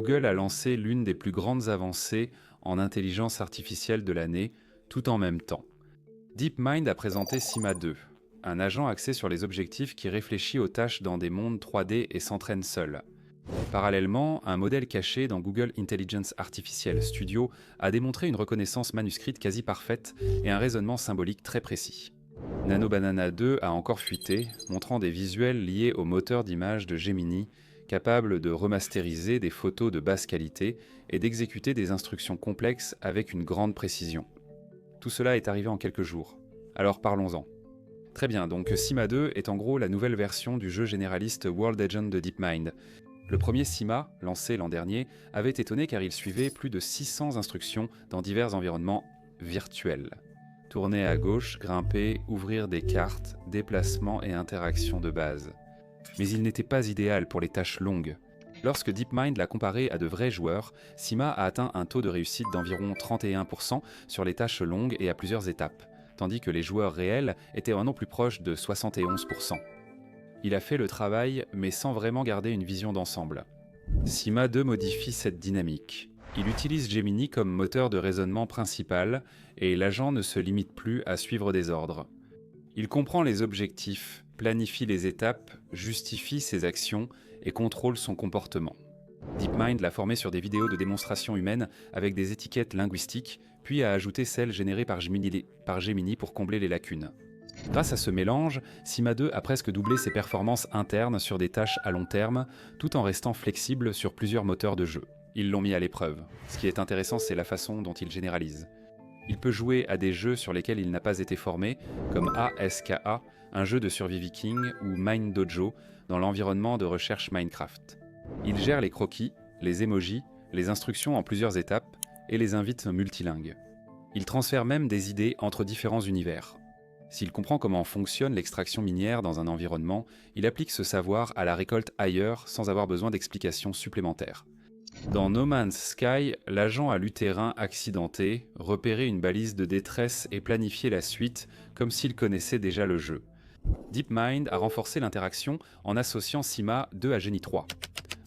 Google a lancé l'une des plus grandes avancées en intelligence artificielle de l'année, tout en même temps. DeepMind a présenté Sima 2, un agent axé sur les objectifs qui réfléchit aux tâches dans des mondes 3D et s'entraîne seul. Parallèlement, un modèle caché dans Google Intelligence Artificial Studio a démontré une reconnaissance manuscrite quasi parfaite et un raisonnement symbolique très précis. Nano Banana 2 a encore fuité, montrant des visuels liés au moteur d'image de Gemini, capable de remasteriser des photos de basse qualité et d'exécuter des instructions complexes avec une grande précision. Tout cela est arrivé en quelques jours. Alors parlons-en. Très bien, donc Sima 2 est en gros la nouvelle version du jeu généraliste World Agent de DeepMind. Le premier Sima, lancé l'an dernier, avait étonné car il suivait plus de 600 instructions dans divers environnements virtuels. Tourner à gauche, grimper, ouvrir des cartes, déplacements et interactions de base. Mais il n'était pas idéal pour les tâches longues. Lorsque DeepMind l'a comparé à de vrais joueurs, Sima a atteint un taux de réussite d'environ 31% sur les tâches longues et à plusieurs étapes, tandis que les joueurs réels étaient un an plus proches de 71%. Il a fait le travail, mais sans vraiment garder une vision d'ensemble. Sima 2 modifie cette dynamique. Il utilise Gemini comme moteur de raisonnement principal, et l'agent ne se limite plus à suivre des ordres. Il comprend les objectifs, planifie les étapes, justifie ses actions et contrôle son comportement. DeepMind l'a formé sur des vidéos de démonstration humaine avec des étiquettes linguistiques, puis a ajouté celles générées par Gemini pour combler les lacunes. Grâce à ce mélange, Sima 2 a presque doublé ses performances internes sur des tâches à long terme, tout en restant flexible sur plusieurs moteurs de jeu. Ils l'ont mis à l'épreuve. Ce qui est intéressant, c'est la façon dont il généralise. Il peut jouer à des jeux sur lesquels il n'a pas été formé, comme ASKA, un jeu de survie viking, ou Mind Dojo, dans l'environnement de recherche Minecraft. Il gère les croquis, les emojis, les instructions en plusieurs étapes, et les invites multilingues. Il transfère même des idées entre différents univers. S'il comprend comment fonctionne l'extraction minière dans un environnement, il applique ce savoir à la récolte ailleurs sans avoir besoin d'explications supplémentaires. Dans No Man's Sky, l'agent a lu terrain accidenté, repéré une balise de détresse et planifié la suite comme s'il connaissait déjà le jeu. DeepMind a renforcé l'interaction en associant Sima 2 à Genie 3.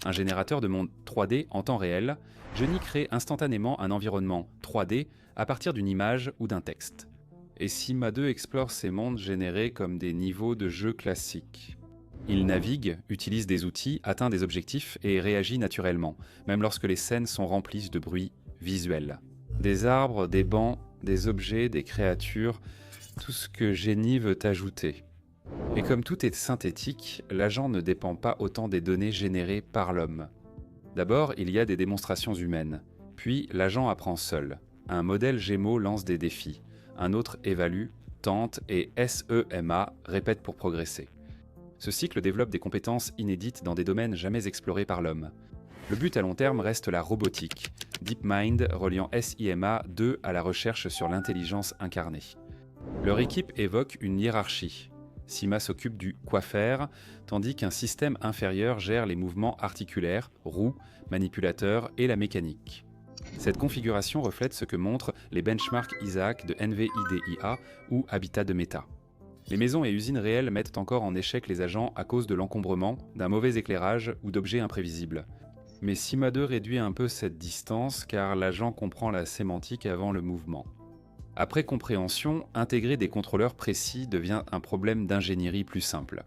Un générateur de monde 3D en temps réel, Genie crée instantanément un environnement 3D à partir d'une image ou d'un texte. Et Sima 2 explore ces mondes générés comme des niveaux de jeu classiques. Il navigue, utilise des outils, atteint des objectifs et réagit naturellement, même lorsque les scènes sont remplies de bruits visuels. Des arbres, des bancs, des objets, des créatures, tout ce que Genie veut ajouter. Et comme tout est synthétique, l'agent ne dépend pas autant des données générées par l'homme. D'abord, il y a des démonstrations humaines. Puis, l'agent apprend seul. Un modèle Gémeaux lance des défis. Un autre évalue, tente et SEMA répète pour progresser. Ce cycle développe des compétences inédites dans des domaines jamais explorés par l'homme. Le but à long terme reste la robotique, DeepMind reliant SIMA 2 à la recherche sur l'intelligence incarnée. Leur équipe évoque une hiérarchie. Sima s'occupe du quoi faire, tandis qu'un système inférieur gère les mouvements articulaires, roues, manipulateurs et la mécanique. Cette configuration reflète ce que montrent les benchmarks Isaac de NVIDIA ou Habitat de Meta. Les maisons et usines réelles mettent encore en échec les agents à cause de l'encombrement, d'un mauvais éclairage ou d'objets imprévisibles. Mais Sima 2 réduit un peu cette distance car l'agent comprend la sémantique avant le mouvement. Après compréhension, intégrer des contrôleurs précis devient un problème d'ingénierie plus simple.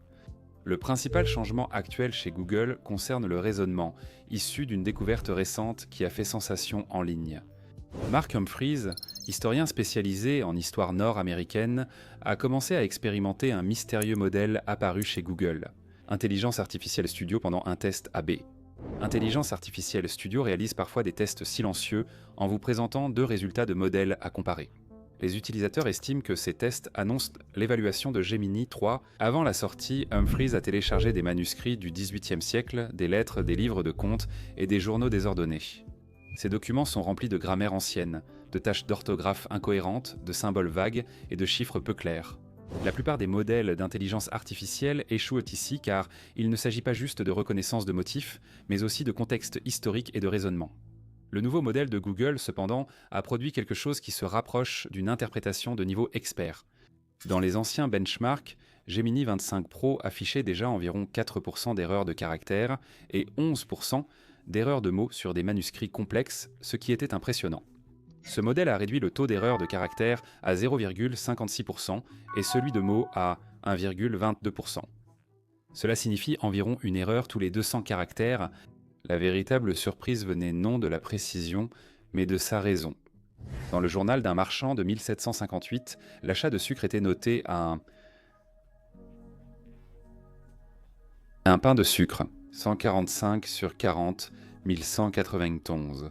Le principal changement actuel chez Google concerne le raisonnement, issu d'une découverte récente qui a fait sensation en ligne. Mark Humphries, historien spécialisé en histoire nord-américaine, a commencé à expérimenter un mystérieux modèle apparu chez Google, Intelligence Artificial Studio pendant un test AB. Intelligence Artificial Studio réalise parfois des tests silencieux en vous présentant deux résultats de modèles à comparer. Les utilisateurs estiment que ces tests annoncent l'évaluation de Gemini 3. Avant la sortie, Humphries a téléchargé des manuscrits du XVIIIe siècle, des lettres, des livres de contes et des journaux désordonnés. Ces documents sont remplis de grammaire ancienne, de taches d'orthographe incohérentes, de symboles vagues et de chiffres peu clairs. La plupart des modèles d'intelligence artificielle échouent ici car il ne s'agit pas juste de reconnaissance de motifs, mais aussi de contexte historique et de raisonnement. Le nouveau modèle de Google, cependant, a produit quelque chose qui se rapproche d'une interprétation de niveau expert. Dans les anciens benchmarks, Gemini 25 Pro affichait déjà environ 4% d'erreurs de caractère et 11% d'erreurs de mots sur des manuscrits complexes, ce qui était impressionnant. Ce modèle a réduit le taux d'erreur de caractère à 0,56% et celui de mots à 1,22%. Cela signifie environ une erreur tous les 200 caractères. La véritable surprise venait non de la précision, mais de sa raison. Dans le journal d'un marchand de 1758, l'achat de sucre était noté à un pain de sucre, 145 sur 40, 1191.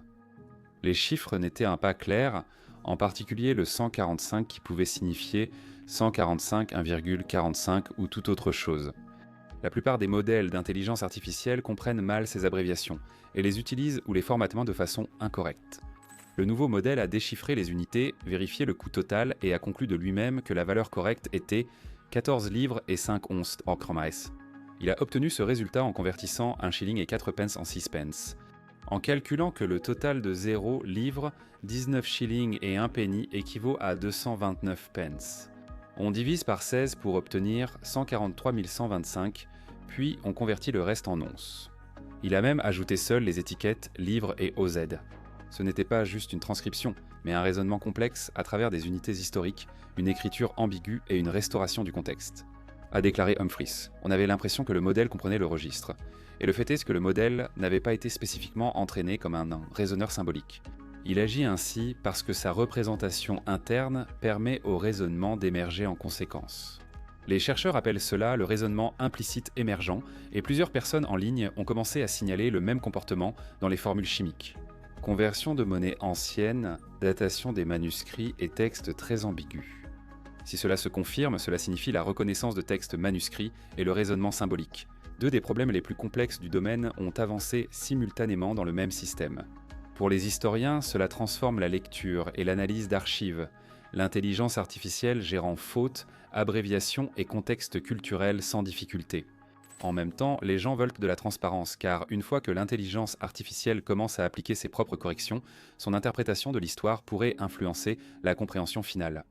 Les chiffres n'étaient pas clairs, en particulier le 145 qui pouvait signifier 145, 1,45 ou toute autre chose. La plupart des modèles d'intelligence artificielle comprennent mal ces abréviations et les utilisent ou les formattent de façon incorrecte. Le nouveau modèle a déchiffré les unités, vérifié le coût total et a conclu de lui-même que la valeur correcte était 14 livres et 5 onces okramais. Il a obtenu ce résultat en convertissant 1 shilling et 4 pence en 6 pence. En calculant que le total de 0 livres, 19 shillings et 1 penny équivaut à 229 pence. On divise par 16 pour obtenir 143 125, puis on convertit le reste en onces. Il a même ajouté seul les étiquettes livres et OZ. Ce n'était pas juste une transcription, mais un raisonnement complexe à travers des unités historiques, une écriture ambiguë et une restauration du contexte. A déclaré Humphries. On avait l'impression que le modèle comprenait le registre. Et le fait est que le modèle n'avait pas été spécifiquement entraîné comme un raisonneur symbolique. Il agit ainsi parce que sa représentation interne permet au raisonnement d'émerger en conséquence. Les chercheurs appellent cela le raisonnement implicite émergent, et plusieurs personnes en ligne ont commencé à signaler le même comportement dans les formules chimiques. Conversion de monnaie ancienne, datation des manuscrits et textes très ambigus. Si cela se confirme, cela signifie la reconnaissance de textes manuscrits et le raisonnement symbolique. Deux des problèmes les plus complexes du domaine ont avancé simultanément dans le même système. Pour les historiens, cela transforme la lecture et l'analyse d'archives, l'intelligence artificielle gérant fautes, abréviations et contextes culturels sans difficulté. En même temps, les gens veulent de la transparence, car une fois que l'intelligence artificielle commence à appliquer ses propres corrections, son interprétation de l'histoire pourrait influencer la compréhension finale.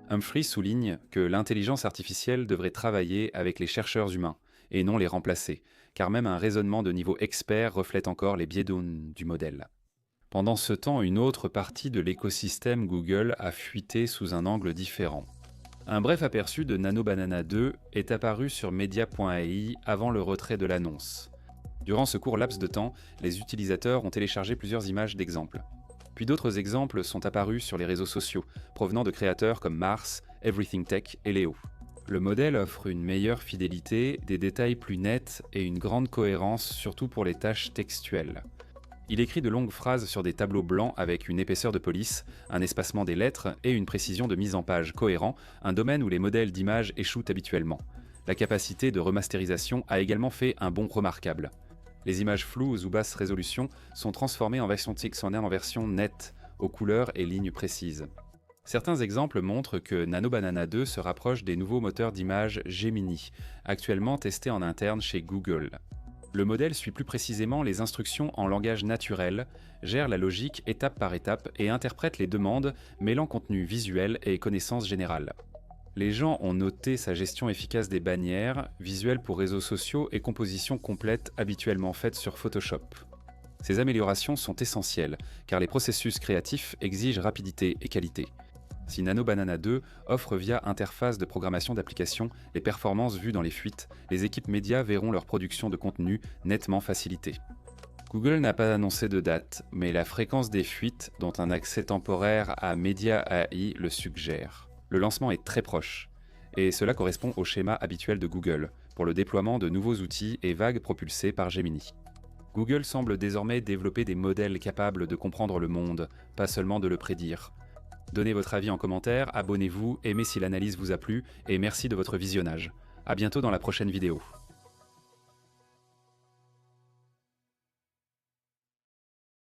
Humphries souligne que l'intelligence artificielle devrait travailler avec les chercheurs humains, et non les remplacer, car même un raisonnement de niveau expert reflète encore les biais du modèle. Pendant ce temps, une autre partie de l'écosystème Google a fuité sous un angle différent. Un bref aperçu de NanoBanana 2 est apparu sur media.ai avant le retrait de l'annonce. Durant ce court laps de temps, les utilisateurs ont téléchargé plusieurs images d'exemples. Puis d'autres exemples sont apparus sur les réseaux sociaux, provenant de créateurs comme Mars, Everything Tech et Léo. Le modèle offre une meilleure fidélité, des détails plus nets et une grande cohérence, surtout pour les tâches textuelles. Il écrit de longues phrases sur des tableaux blancs avec une épaisseur de police, un espacement des lettres et une précision de mise en page cohérent, un domaine où les modèles d'images échouent habituellement. La capacité de remasterisation a également fait un bond remarquable. Les images floues ou basse résolution sont transformées en version XNR en version nette, aux couleurs et lignes précises. Certains exemples montrent que NanoBanana 2 se rapproche des nouveaux moteurs d'images Gemini, actuellement testés en interne chez Google. Le modèle suit plus précisément les instructions en langage naturel, gère la logique étape par étape et interprète les demandes mêlant contenu visuel et connaissances générales. Les gens ont noté sa gestion efficace des bannières, visuels pour réseaux sociaux et compositions complètes habituellement faites sur Photoshop. Ces améliorations sont essentielles, car les processus créatifs exigent rapidité et qualité. Si NanoBanana 2 offre via interface de programmation d'application les performances vues dans les fuites, les équipes médias verront leur production de contenu nettement facilitée. Google n'a pas annoncé de date, mais la fréquence des fuites, dont un accès temporaire à Media AI le suggère. Le lancement est très proche, et cela correspond au schéma habituel de Google, pour le déploiement de nouveaux outils et vagues propulsés par Gemini. Google semble désormais développer des modèles capables de comprendre le monde, pas seulement de le prédire. Donnez votre avis en commentaire, abonnez-vous, aimez si l'analyse vous a plu, et merci de votre visionnage. À bientôt dans la prochaine vidéo.